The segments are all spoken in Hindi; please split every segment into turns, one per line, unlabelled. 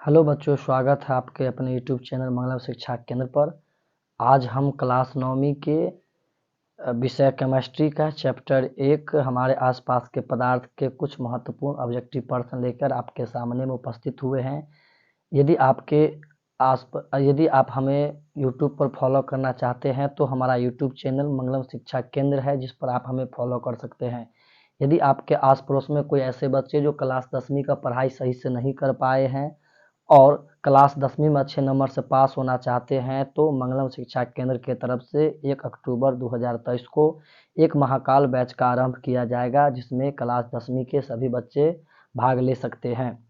हेलो बच्चों, स्वागत है आपके अपने यूट्यूब चैनल मंगलम शिक्षा केंद्र पर। आज हम क्लास 9वीं के विषय केमिस्ट्री का चैप्टर 1 हमारे आसपास के पदार्थ के कुछ महत्वपूर्ण ऑब्जेक्टिव प्रश्न लेकर आपके सामने में उपस्थित हुए हैं। यदि आप हमें यूट्यूब पर फॉलो करना चाहते हैं तो हमारा यूट्यूब चैनल मंगलम शिक्षा केंद्र है, जिस पर आप हमें फॉलो कर सकते हैं। यदि आपके आस पड़ोस में कोई ऐसे बच्चे जो क्लास 10वीं का पढ़ाई सही से नहीं कर पाए हैं और क्लास 10वीं में अच्छे नंबर से पास होना चाहते हैं तो मंगलम शिक्षा केंद्र की तरफ से 1 अक्टूबर 2023 को एक महाकाल बैच का आरंभ किया जाएगा, जिसमें क्लास 10वीं के सभी बच्चे भाग ले सकते हैं।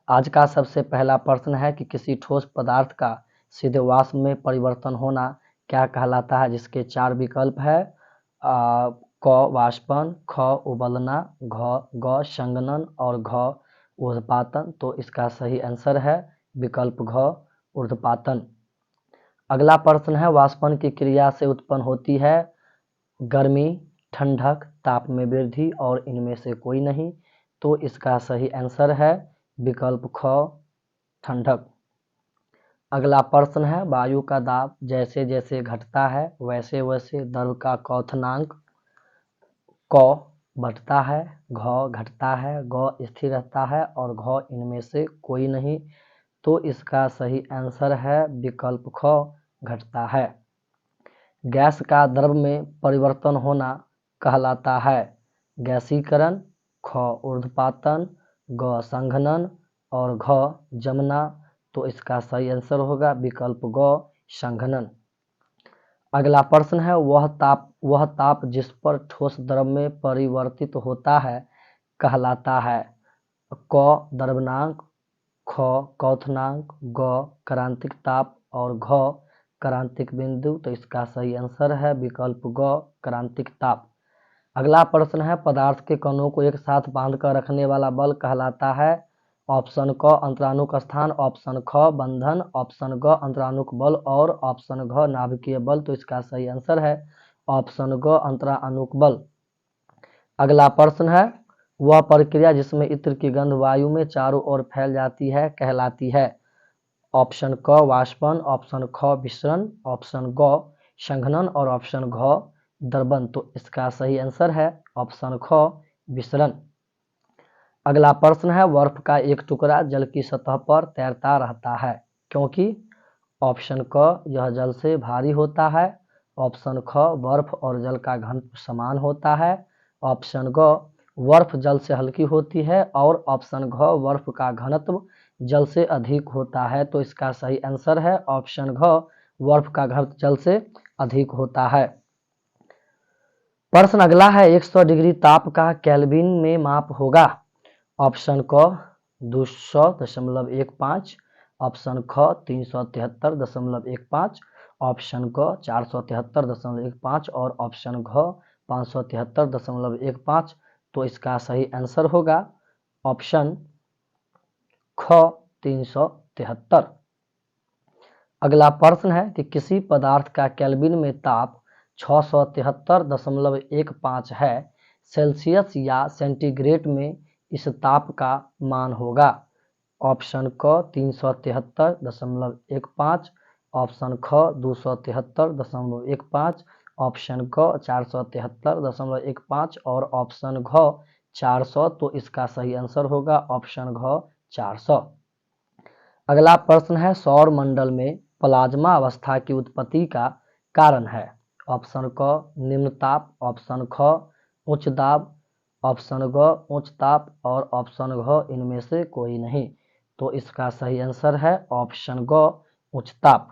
आज का सबसे पहला प्रश्न है कि किसी ठोस पदार्थ का सीधे वाष्प में परिवर्तन होना क्या कहलाता है, जिसके 4 विकल्प है। क वाष्पन, ख उबलना, ग संघनन और घ ऊर्ध्वपातन। तो इसका सही आंसर है विकल्प घ ऊर्ध्वपातन। अगला प्रश्न है, वाष्पन की क्रिया से उत्पन्न होती है गर्मी, ठंडक, ताप में वृद्धि और इनमें से कोई नहीं। तो इसका सही आंसर है विकल्प ख ठंडक। अगला प्रश्न है, वायु का दाब जैसे जैसे घटता है वैसे वैसे द्रव का क्वथनांक क बढ़ता है, घ घटता है, ग स्थिर रहता है और घ इनमें से कोई नहीं। तो इसका सही आंसर है विकल्प ख घटता है। गैस का द्रव में परिवर्तन होना कहलाता है गैसीकरण, ख ऊर्ध्वपातन, ग संघनन और घ जमना। तो इसका सही आंसर होगा विकल्प ग संघनन। अगला प्रश्न है, वह ताप जिस पर ठोस द्रव में परिवर्तित होता है कहलाता है क द्रवनांक, ख क्वथनांक, ग क्रांतिक ताप और घ क्रांतिक बिंदु। तो इसका सही आंसर है विकल्प ग क्रांतिक ताप। अगला प्रश्न है, पदार्थ के कणों को एक साथ बांधकर रखने वाला बल कहलाता है ऑप्शन क अंतरानुक स्थान, ऑप्शन ख बंधन, ऑप्शन ग अंतरानुक बल और ऑप्शन घ नाभिकीय बल। तो इसका सही आंसर है ऑप्शन ग अंतरानुक बल। अगला प्रश्न है, वह प्रक्रिया जिसमें इत्र की गंध वायु में चारों ओर फैल जाती है कहलाती है ऑप्शन क वाष्पन, ऑप्शन ख विसरण, ऑप्शन ग संघनन और ऑप्शन घ द्रवण। तो इसका सही आंसर है ऑप्शन ख विसरण। अगला प्रश्न है, बर्फ का एक टुकड़ा जल की सतह पर तैरता रहता है क्योंकि ऑप्शन क यह जल से भारी होता है, ऑप्शन ख बर्फ और जल का घनत्व समान होता है, ऑप्शन ग बर्फ जल से हल्की होती है और ऑप्शन घ बर्फ का घनत्व जल से अधिक होता है। तो इसका सही आंसर है ऑप्शन घ बर्फ का घनत्व जल से अधिक होता है। प्रश्न अगला है, 100 डिग्री ताप का केल्विन में माप होगा ऑप्शन क 200.15, ऑप्शन ख 373.15, ऑप्शन ग 473.15 और ऑप्शन घ 573.15। तो इसका सही आंसर होगा ऑप्शन ख 373। अगला प्रश्न है कि किसी पदार्थ का केल्विन में ताप 673.15 है, सेल्सियस या सेंटीग्रेड में इस ताप का मान होगा ऑप्शन क 373.15, ऑप्शन ख 273.15, ऑप्शन क 473.15 और ऑप्शन घ 400। तो इसका सही आंसर होगा ऑप्शन घ 400। अगला प्रश्न है, सौर मंडल में प्लाज्मा अवस्था की उत्पत्ति का कारण है ऑप्शन क निम्न ताप, ऑप्शन ख उच्च दाब, ऑप्शन ग उच्च ताप और ऑप्शन घ इनमें से कोई नहीं। तो इसका सही आंसर है ऑप्शन ग उच्च ताप।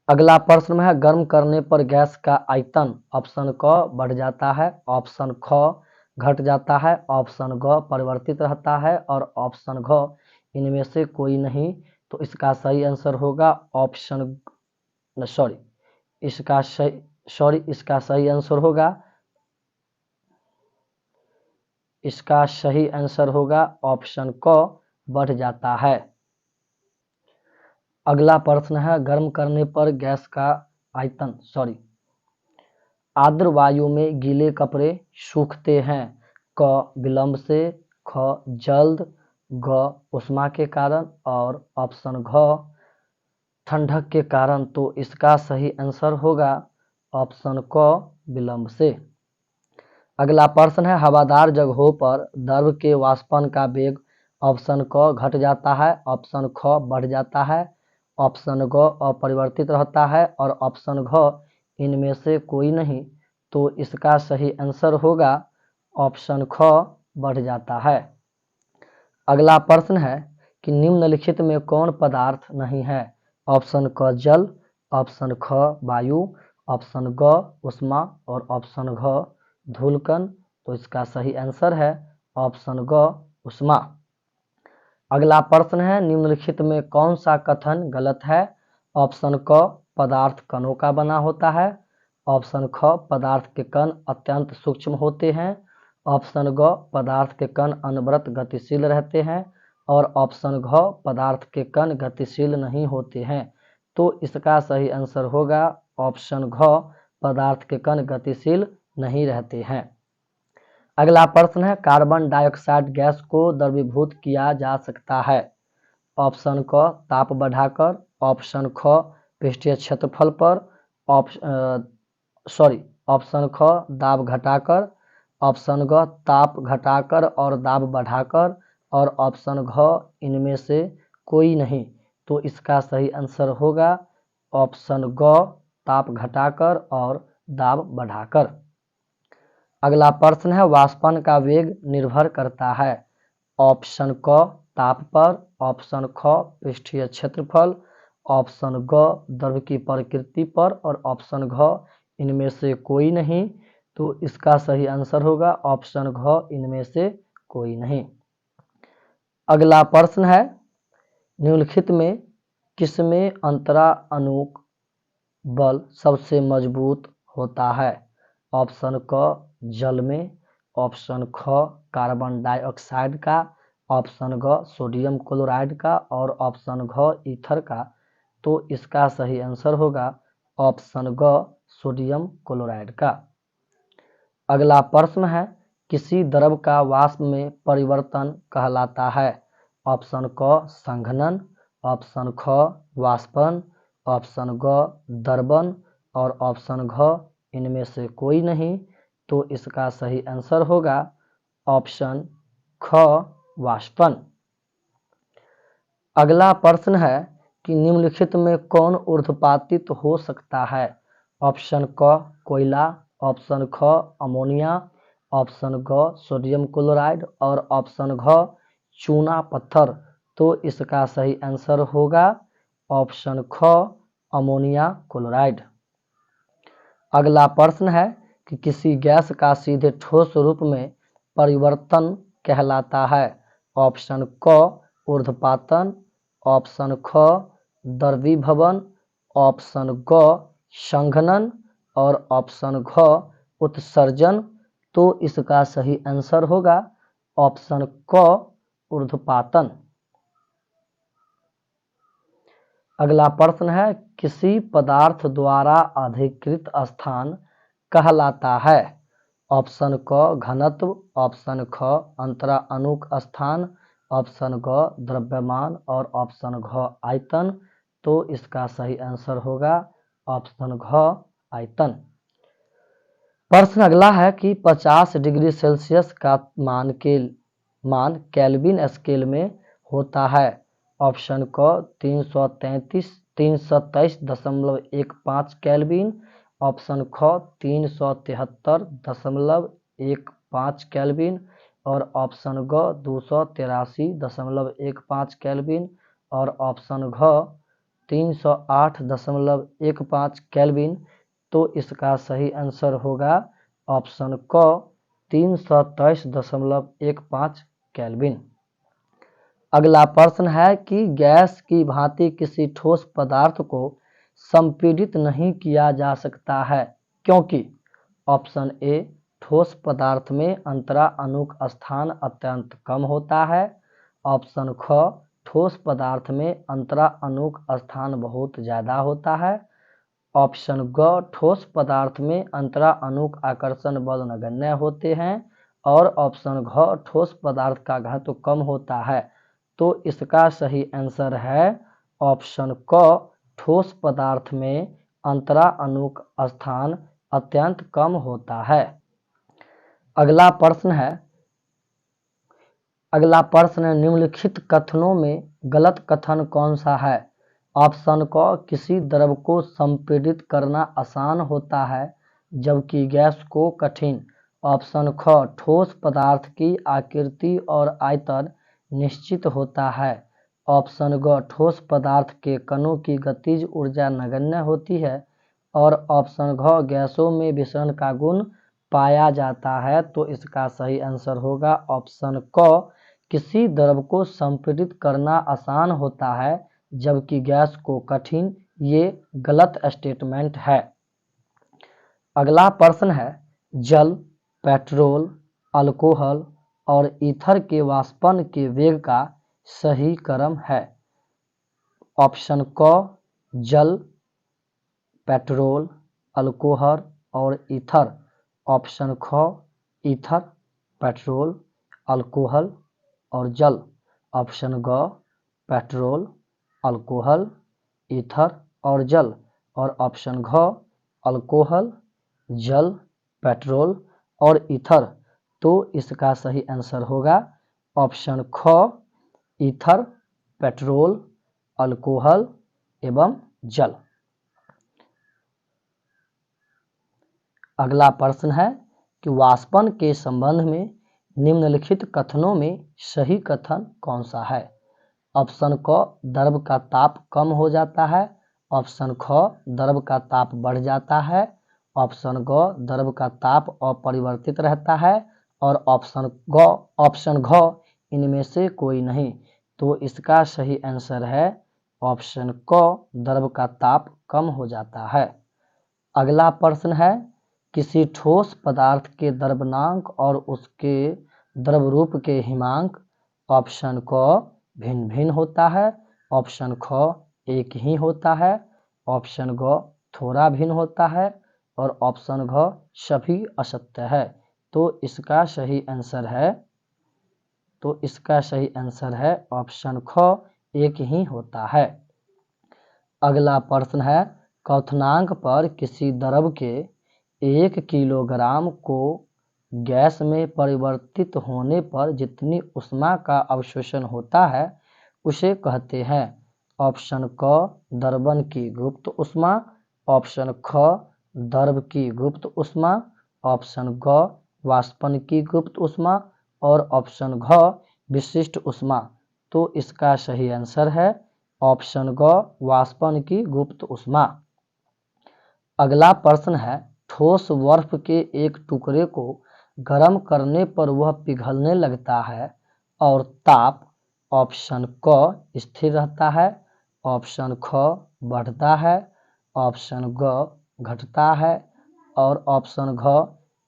अगला प्रश्न है, गर्म करने पर गैस का आयतन ऑप्शन क बढ़ जाता है, ऑप्शन ख घट जाता है, ऑप्शन ग परिवर्तित रहता है और ऑप्शन घ इनमें से कोई नहीं। तो इसका सही आंसर होगा ऑप्शन इसका सही आंसर होगा ऑप्शन क बढ़ जाता है। अगला प्रश्न है, गर्म करने पर गैस का आयतन आर्द्र वायु में गीले कपड़े सूखते हैं क विलंब से, ख जल्द, ग उष्मा के कारण और ऑप्शन घ ठंडक के कारण। तो इसका सही आंसर होगा ऑप्शन क विलंब से। अगला प्रश्न है, हवादार जगहों पर द्रव के वाष्पन का वेग ऑप्शन क घट जाता है, ऑप्शन ख बढ़ जाता है, ऑप्शन ग अपरिवर्तित रहता है और ऑप्शन घ इनमें से कोई नहीं। तो इसका सही आंसर होगा ऑप्शन ख बढ़ जाता है। अगला प्रश्न है कि निम्नलिखित में कौन पदार्थ नहीं है। ऑप्शन क जल, ऑप्शन ख वायु, ऑप्शन ग उष्मा और ऑप्शन घ धूलकण। तो इसका सही आंसर है ऑप्शन ग उष्मा। अगला प्रश्न है, निम्नलिखित में कौन सा कथन गलत है। ऑप्शन क पदार्थ कणों का बना होता है, ऑप्शन ख पदार्थ के कण अत्यंत सूक्ष्म होते हैं, ऑप्शन ग पदार्थ के कण अनवरत गतिशील रहते हैं और ऑप्शन घ पदार्थ के कण गतिशील नहीं होते हैं। तो इसका सही आंसर होगा ऑप्शन घ पदार्थ के कण गतिशील नहीं रहते हैं। अगला प्रश्न है, कार्बन डाइऑक्साइड गैस को द्रवीभूत किया जा सकता है। ऑप्शन क ताप बढ़ाकर, ऑप्शन ख पृष्ठीय क्षेत्रफल पर, ऑप्शन ख दाब घटाकर, ऑप्शन ग ताप घटाकर और दाब बढ़ाकर और ऑप्शन घ इनमें से कोई नहीं। तो इसका सही आंसर होगा ऑप्शन ग ताप घटाकर और दाब बढ़ाकर। अगला प्रश्न है, वाष्पन का वेग निर्भर करता है। ऑप्शन क ताप पर, ऑप्शन ख पृष्ठीय क्षेत्रफल, ऑप्शन ग द्रव की प्रकृति पर और ऑप्शन घ इनमें से कोई नहीं। तो इसका सही आंसर होगा ऑप्शन घ इनमें से कोई नहीं। अगला प्रश्न है, निम्नलिखित में किसमें अंतराअणुक बल सबसे मजबूत होता है। ऑप्शन क जल में, ऑप्शन ख कार्बन डाइऑक्साइड का, ऑप्शन ग सोडियम क्लोराइड का और ऑप्शन घ ईथर का। तो इसका सही आंसर होगा ऑप्शन ग सोडियम क्लोराइड का। अगला प्रश्न है, किसी द्रव का वाष्प में परिवर्तन कहलाता है। ऑप्शन क संघनन, ऑप्शन ख वाष्पन, ऑप्शन ग द्रवण और ऑप्शन घ इनमें से कोई नहीं। तो इसका सही आंसर होगा ऑप्शन ख वाष्पन। अगला प्रश्न है कि निम्नलिखित में कौन ऊर्ध्वपातित हो सकता है। ऑप्शन क कोयला, ऑप्शन ख अमोनिया, ऑप्शन ग सोडियम क्लोराइड और ऑप्शन घ चूना पत्थर। तो इसका सही आंसर होगा ऑप्शन ख अमोनिया क्लोराइड। अगला प्रश्न है कि किसी गैस का सीधे ठोस रूप में परिवर्तन कहलाता है। ऑप्शन क ऊर्ध्वपातन, ऑप्शन ख द्रवीभवन, ऑप्शन ग संघनन और ऑप्शन घ उत्सर्जन। तो इसका सही आंसर होगा ऑप्शन क ऊर्ध्वपातन। अगला प्रश्न है, किसी पदार्थ द्वारा अधिकृत स्थान कहलाता है। ऑप्शन क घनत्व, ऑप्शन ख अंतराअणुक स्थान, ऑप्शन ग द्रव्यमान और ऑप्शन घ आयतन। तो इसका सही आंसर होगा ऑप्शन घ आयतन। प्रश्न अगला है कि 50 डिग्री सेल्सियस का मान केल्विन स्केल में होता है। ऑप्शन क 323.15 केल्विन, ऑप्शन ख 373.15 केल्विन और ऑप्शन ग 283.15 केल्विन और ऑप्शन घ 308.15 केल्विन। तो इसका सही आंसर होगा ऑप्शन क 323.15 केल्विन। अगला प्रश्न है कि गैस की भांति किसी ठोस पदार्थ को संपीड़ित नहीं किया जा सकता है, क्योंकि ऑप्शन ए ठोस पदार्थ में अंतराअणुक स्थान अत्यंत कम होता है, ऑप्शन ख ठोस पदार्थ में अंतराअणुक स्थान बहुत ज़्यादा होता है, ऑप्शन ग ठोस पदार्थ में अंतराअणुक आकर्षण बल नगण्य होते हैं और ऑप्शन घ ठोस पदार्थ का घनत्व कम होता है। तो इसका सही आंसर है ऑप्शन क, ठोस पदार्थ में अंतरा अणु का स्थान अत्यंत कम होता है। अगला प्रश्न निम्नलिखित कथनों में गलत कथन कौन सा है? ऑप्शन क, किसी द्रव को संपीड़ित करना आसान होता है जबकि गैस को कठिन। ऑप्शन ख, ठोस पदार्थ की आकृति और आयतन निश्चित होता है। ऑप्शन ग, ठोस पदार्थ के कणों की गतिज ऊर्जा नगण्य होती है। और ऑप्शन घ, गैसों में विसरण का गुण पाया जाता है। तो इसका सही आंसर होगा ऑप्शन क, किसी द्रव को संपीड़ित करना आसान होता है जबकि गैस को कठिन। ये गलत स्टेटमेंट है। अगला प्रश्न है, जल, पेट्रोल, अल्कोहल और ईथर के वाष्पन के वेग का सही क्रम है। ऑप्शन क, जल, पेट्रोल, अल्कोहल और ईथर। ऑप्शन ख, ईथर, पेट्रोल, अल्कोहल और जल। ऑप्शन ग, पेट्रोल, अल्कोहल, ईथर और जल। और ऑप्शन घ, अल्कोहल, जल, पेट्रोल और ईथर। तो इसका सही आंसर होगा ऑप्शन ख, ईथर, पेट्रोल, अल्कोहल एवं जल। अगला प्रश्न है कि वाष्पन के संबंध में निम्नलिखित कथनों में सही कथन कौन सा है? ऑप्शन क, द्रव का ताप कम हो जाता है। ऑप्शन ख, द्रव का ताप बढ़ जाता है। ऑप्शन ग, द्रव का ताप अपरिवर्तित रहता है। और ऑप्शन घ, इनमें से कोई नहीं। तो इसका सही आंसर है ऑप्शन क, द्रव का ताप कम हो जाता है। अगला प्रश्न है, किसी ठोस पदार्थ के द्रवनांक और उसके द्रव रूप के हिमांक। ऑप्शन क, भिन्न भिन्न होता है। ऑप्शन ख, एक ही होता है। ऑप्शन ग, थोड़ा भिन्न होता है। और ऑप्शन घ, सभी असत्य है। तो इसका सही आंसर है ऑप्शन ख, एक ही होता है। अगला प्रश्न है, क्वथनांक पर किसी द्रव के 1 किलोग्राम को गैस में परिवर्तित होने पर जितनी ऊष्मा का अवशोषण होता है उसे कहते हैं। ऑप्शन क, द्रवण की गुप्त ऊष्मा। ऑप्शन ख, द्रव की गुप्त ऊष्मा। ऑप्शन ग, वाष्पन की गुप्त ऊष्मा। और ऑप्शन घ, विशिष्ट ऊष्मा। तो इसका सही आंसर है ऑप्शन ग, वाष्पन की गुप्त ऊष्मा। अगला प्रश्न है, ठोस बर्फ के एक टुकड़े को गर्म करने पर वह पिघलने लगता है और ताप ऑप्शन क, स्थिर रहता है। ऑप्शन ख, बढ़ता है। ऑप्शन ग, घटता है। और ऑप्शन घ,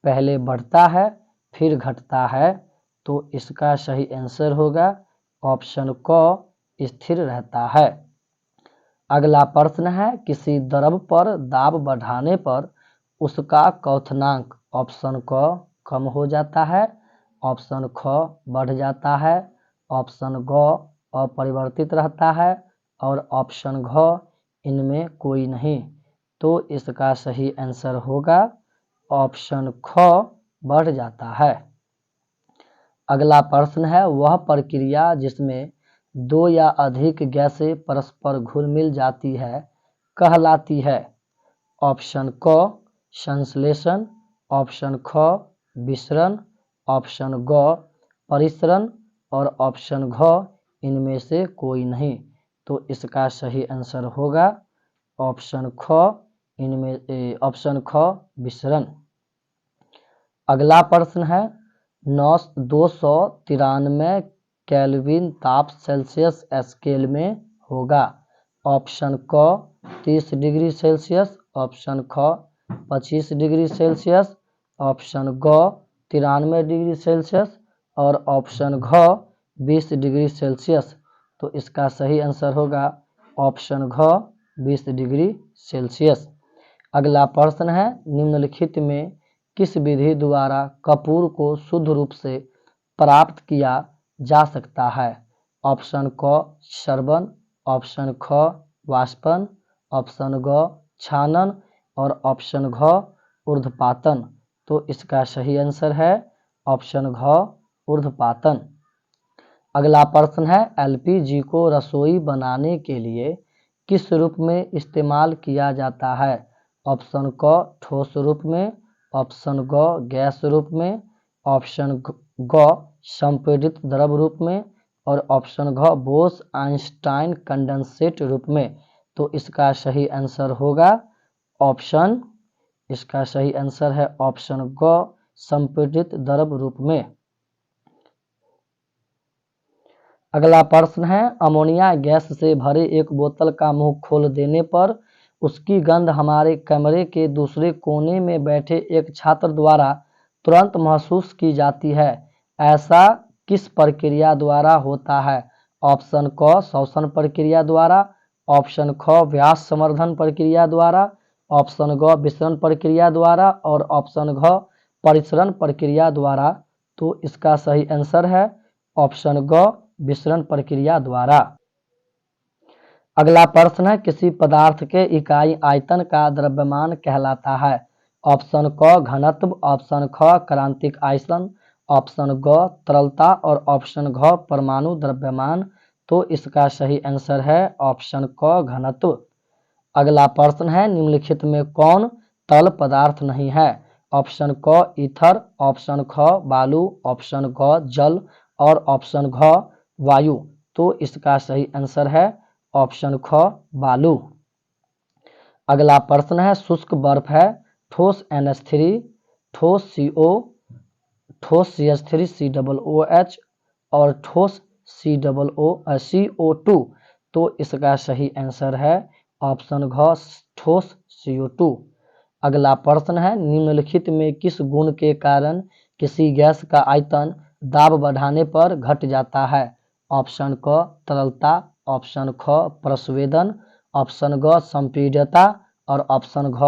पहले बढ़ता है फिर घटता है। तो इसका सही आंसर होगा ऑप्शन क, स्थिर रहता है। अगला प्रश्न है, किसी द्रव पर दाब बढ़ाने पर उसका क्वथनांक। ऑप्शन क, कम हो जाता है। ऑप्शन ख, बढ़ जाता है। ऑप्शन ग, अपरिवर्तित रहता है। और ऑप्शन घ, इनमें कोई नहीं। तो इसका सही आंसर होगा ऑप्शन ख, बढ़ जाता है। अगला प्रश्न है, वह प्रक्रिया जिसमें 2 या अधिक गैसें परस्पर घुल मिल जाती है कहलाती है। ऑप्शन क, संश्लेषण। ऑप्शन ख, विसरण। ऑप्शन ग, परिसरण। और ऑप्शन घ, इनमें से कोई नहीं। तो इसका सही आंसर होगा ऑप्शन ख, विसरण। अगला प्रश्न है, 293 केल्विन ताप सेल्सियस स्केल में होगा। ऑप्शन क, 30 डिग्री सेल्सियस। ऑप्शन ख, 25 डिग्री सेल्सियस। ऑप्शन ग, 93 डिग्री सेल्सियस। और ऑप्शन घ, 20 डिग्री सेल्सियस। तो इसका सही आंसर होगा ऑप्शन घ, 20 डिग्री सेल्सियस। अगला प्रश्न है, निम्नलिखित में किस विधि द्वारा कपूर को शुद्ध रूप से प्राप्त किया जा सकता है? ऑप्शन क श्रवण, ऑप्शन ख वाष्पन, ऑप्शन ग छानन और ऑप्शन घ ऊर्ध्वपातन। तो इसका सही आंसर है ऑप्शन घ ऊर्ध्वपातन। अगला प्रश्न है एलपीजी को रसोई बनाने के लिए किस रूप में इस्तेमाल किया जाता है? ऑप्शन क ठोस रूप में, ऑप्शन ग गैस रूप में, ऑप्शन ग संपीड़ित द्रव रूप में और ऑप्शन घ बोस आइंस्टाइन कंडेंसेट रूप में। तो इसका सही आंसर होगा ऑप्शन, इसका सही आंसर है ऑप्शन ग संपीड़ित द्रव रूप में। अगला प्रश्न है अमोनिया गैस से भरे एक बोतल का मुंह खोल देने पर उसकी गंध हमारे कमरे के दूसरे कोने में बैठे एक छात्र द्वारा तुरंत महसूस की जाती है। ऐसा किस प्रक्रिया द्वारा होता है? ऑप्शन क श्वसन प्रक्रिया द्वारा, ऑप्शन ख व्यास संवर्धन प्रक्रिया द्वारा, ऑप्शन ग विसरण प्रक्रिया द्वारा और ऑप्शन घ परिसरण प्रक्रिया द्वारा। तो इसका सही आंसर है ऑप्शन ग विसरण प्रक्रिया द्वारा। अगला प्रश्न है किसी पदार्थ के इकाई आयतन का द्रव्यमान कहलाता है? ऑप्शन क घनत्व, ऑप्शन ख क्रांतिक आयतन, ऑप्शन ग तरलता और ऑप्शन घ परमाणु द्रव्यमान। तो इसका सही आंसर है ऑप्शन क घनत्व। अगला प्रश्न है निम्नलिखित में कौन तरल पदार्थ नहीं है? ऑप्शन क ईथर, ऑप्शन ख बालू, ऑप्शन ग जल और ऑप्शन घ वायु। तो इसका सही आंसर है ऑप्शन ख बालू। अगला प्रश्न है शुष्क बर्फ है ठोस NH3, ठोस CO, ठोस CH3COOH और ठोस CO2। तो इसका सही आंसर है ऑप्शन घ ठोस CO2। अगला प्रश्न है निम्नलिखित में किस गुण के कारण किसी गैस का आयतन दाब बढ़ाने पर घट जाता है? ऑप्शन क तरलता, ऑप्शन ख प्रस्वेदन, ऑप्शन ग संपीड्यता और ऑप्शन घ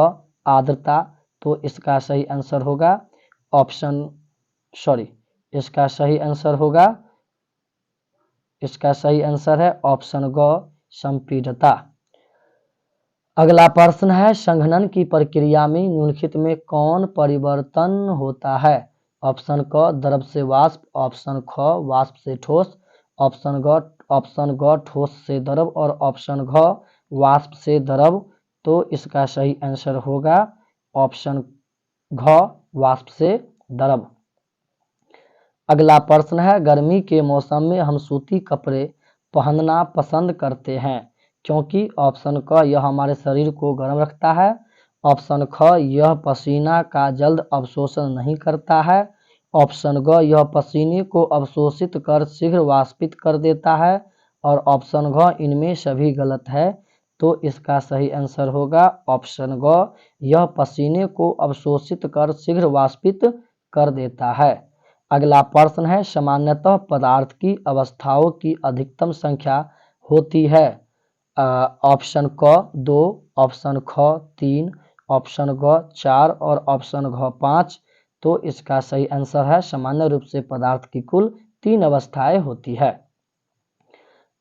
आर्द्रता। तो इसका सही आंसर होगा इसका सही आंसर है ऑप्शन ग संपीड्यता। अगला प्रश्न है संघनन की प्रक्रिया में निम्नलिखित में कौन परिवर्तन होता है? ऑप्शन क द्रव से वाष्प, ऑप्शन ख वाष्प से ठोस, ऑप्शन ग ठोस से द्रव और ऑप्शन घ वाष्प से द्रव। तो इसका सही आंसर होगा ऑप्शन घ वाष्प से द्रव। अगला प्रश्न है गर्मी के मौसम में हम सूती कपड़े पहनना पसंद करते हैं क्योंकि ऑप्शन क यह हमारे शरीर को गर्म रखता है, ऑप्शन ख यह पसीना का जल्द अवशोषण नहीं करता है, ऑप्शन ग यह पसीने को अवशोषित कर शीघ्र वाष्पित कर देता है और ऑप्शन घ इनमें सभी गलत है। तो इसका सही आंसर होगा ऑप्शन ग यह पसीने को अवशोषित कर शीघ्र वाष्पित कर देता है। अगला प्रश्न है सामान्यतः पदार्थ की अवस्थाओं की अधिकतम संख्या होती है? ऑप्शन क 2, ऑप्शन ख 3, ऑप्शन ग 4 और ऑप्शन घ 5। तो इसका सही आंसर है सामान्य रूप से पदार्थ की कुल 3 अवस्थाएं होती है।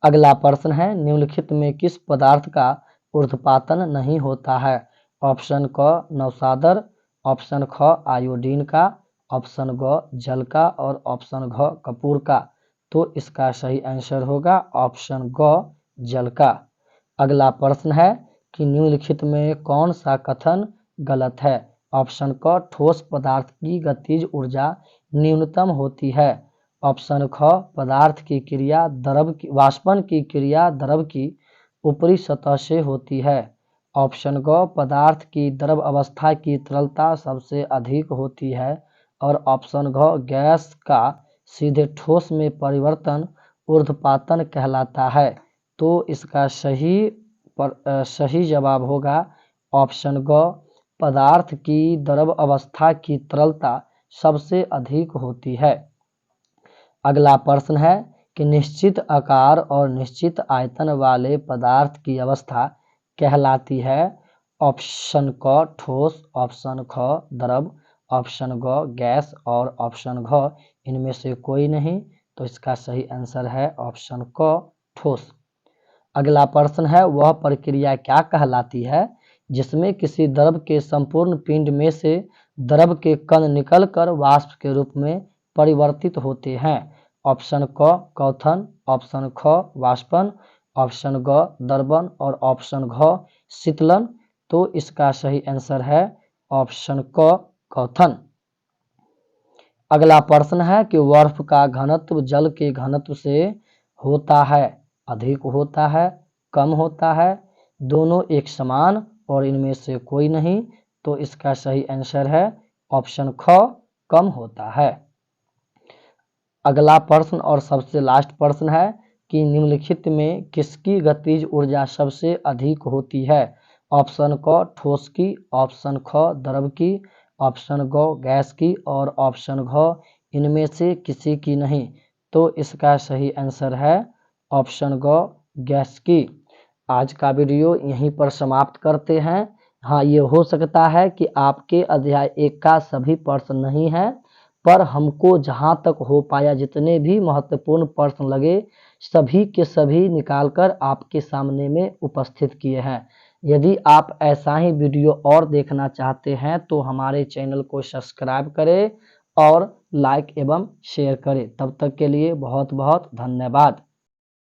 अगला प्रश्न है निम्नलिखित में किस पदार्थ का ऊर्ध्वपातन नहीं होता है? ऑप्शन क नौशादर, ऑप्शन ख आयोडीन का, ऑप्शन ग जल का और ऑप्शन घ कपूर का। तो इसका सही आंसर होगा ऑप्शन ग जल का। अगला प्रश्न है कि निम्नलिखित में कौन सा कथन गलत है? ऑप्शन क ठोस पदार्थ की गतिज ऊर्जा न्यूनतम होती है, ऑप्शन ख पदार्थ की क्रिया वाष्पन की क्रिया द्रव की ऊपरी सतह से होती है, ऑप्शन ग पदार्थ की द्रव अवस्था की तरलता सबसे अधिक होती है और ऑप्शन घ गैस का सीधे ठोस में परिवर्तन ऊर्ध्वपातन कहलाता है। तो इसका सही जवाब होगा ऑप्शन ग पदार्थ की द्रव अवस्था की तरलता सबसे अधिक होती है। अगला प्रश्न है कि निश्चित आकार और निश्चित आयतन वाले पदार्थ की अवस्था कहलाती है? ऑप्शन क ठोस, ऑप्शन ख द्रव, ऑप्शन ग गैस और ऑप्शन घ इनमें से कोई नहीं। तो इसका सही आंसर है ऑप्शन क ठोस। अगला प्रश्न है, वह प्रक्रिया क्या कहलाती है जिसमें किसी द्रव के संपूर्ण पिंड में से द्रव के कण निकलकर वाष्प के रूप में परिवर्तित होते हैं? ऑप्शन क क्वथन, ऑप्शन ख वाष्पन, ऑप्शन ग द्रवण और ऑप्शन घ शीतलन। तो इसका सही आंसर है ऑप्शन क क्वथन। अगला प्रश्न है कि बर्फ का घनत्व जल के घनत्व से होता है, अधिक होता है, कम होता है, दोनों एक समान और इनमें से कोई नहीं। तो इसका सही आंसर है ऑप्शन ख कम होता है। अगला प्रश्न और सबसे लास्ट प्रश्न है कि निम्नलिखित में किसकी गतिज ऊर्जा सबसे अधिक होती है? ऑप्शन क ठोस की, ऑप्शन ख द्रव की, ऑप्शन ग गैस की और ऑप्शन घ इनमें से किसी की नहीं। तो इसका सही आंसर है ऑप्शन ग गैस की। आज का वीडियो यहीं पर समाप्त करते हैं। हाँ, ये हो सकता है कि आपके अध्याय 1 का सभी प्रश्न नहीं है, पर हमको जहाँ तक हो पाया जितने भी महत्वपूर्ण प्रश्न लगे सभी के सभी निकालकर आपके सामने में उपस्थित किए हैं। यदि आप ऐसा ही वीडियो और देखना चाहते हैं तो हमारे चैनल को सब्सक्राइब करें और लाइक एवं शेयर करें। तब तक के लिए बहुत बहुत धन्यवाद।